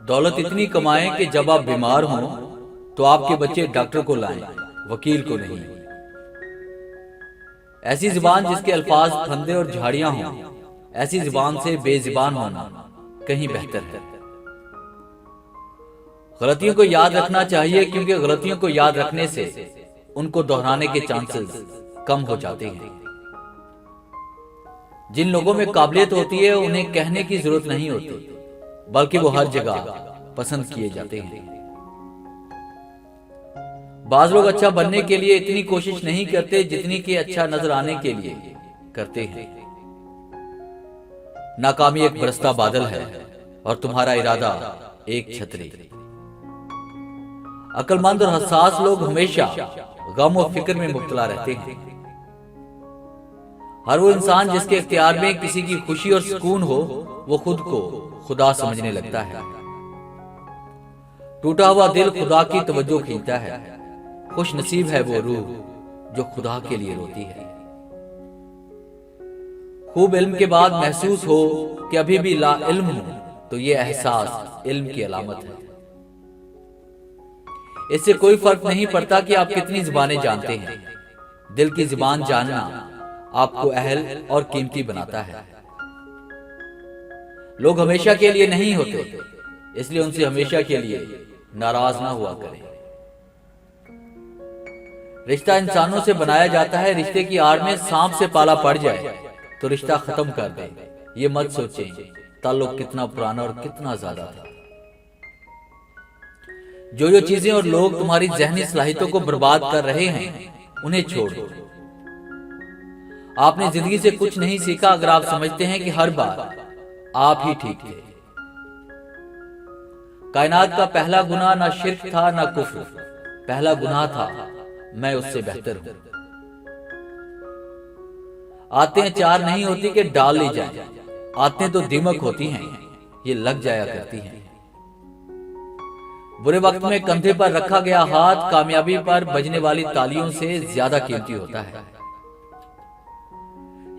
दौलत इतनी कमाएं कि जब आप बीमार हों तो आपके बच्चे डॉक्टर को लाएं, वकील को नहीं। ऐसी जुबान जिसके अल्फाज फंदे और झाड़ियां हों, ऐसी जुबान से बेजुबान होना कहीं बेहतर है। गलतियों को याद रखना चाहिए, क्योंकि गलतियों को याद रखने से उनको दोहराने के चांसेस कम हो जाते हैं। जिन लोगों में काबिलियत होती है उन्हें कहने की जरूरत नहीं होती, बल्कि वो हर जगह पसंद किए जाते हैं। बाज लोग अच्छा बनने के लिए इतनी कोशिश नहीं करते जितनी कि अच्छा नजर आने के लिए करते हैं। नाकामी एक बरसता बादल है और तुम्हारा इरादा एक छतरी। अक्लमंद और हसास लोग हमेशा गम और फिक्र में मुब्तला रहते हैं। हर वो इंसान जिसके इख्तियार में किसी की खुशी और सुकून हो, वो खुद को खुदा समझने लगता है। टूटा हुआ दिल खुदा की तवज्जो खींचता है। खुश नसीब है वो रूह जो खुदा के लिए रोती है। खूब इल्म के बाद महसूस हो कि अभी भी ला इल्म हो, तो ये एहसास इल्म की अलामत है। इससे कोई फर्क नहीं पड़ता कि आप कितनी जुबानें जानते हैं। दिल की जुबान जानना आपको अहल और कीमती बनाता है। लोग हमेशा के लिए नहीं होते, इसलिए उनसे हमेशा के लिए नाराज ना हुआ करें। रिश्ता इंसानों से बनाया जाता है। रिश्ते की आड़ में सांप से पाला पड़ जाए तो रिश्ता खत्म कर दे। ये मत सोचें ताल्लुक कितना पुराना और कितना ज्यादा था। जो चीजें और लोग तुम्हारी जहनी सलाहियतों को बर्बाद कर रहे हैं, उन्हें छोड़ दो। आपने जिंदगी से कुछ नहीं सीखा अगर आप समझते हैं कि हर बार आप ही ठीक थे। कायनात का पहला गुनाह ना शिर्क था ना कुफ्र। पहला गुनाह था मैं उससे बेहतर हूं। आते चार नहीं होती कि डाल ली जाए। आते तो दीमक होती हैं, ये लग जाया करती हैं। बुरे वक्त में कंधे पर रखा गया हाथ कामयाबी पर बजने वाली तालियों से ज्यादा कीमती होता है।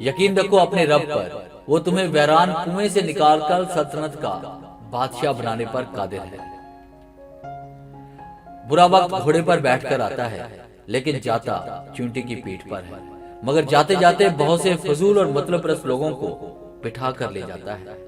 यकीन रखो अपने रब पर, वो तुम्हें वैरान कुएं से निकालकर सल्तनत का बादशाह बनाने पर कादिर है। बुरा वक्त घोड़े पर बैठकर आता है, लेकिन जाता चूंटी की पीठ पर है। मगर जाते जाते बहुत से फजूल और मतलब परस्त लोगों को बिठा कर ले जाता है।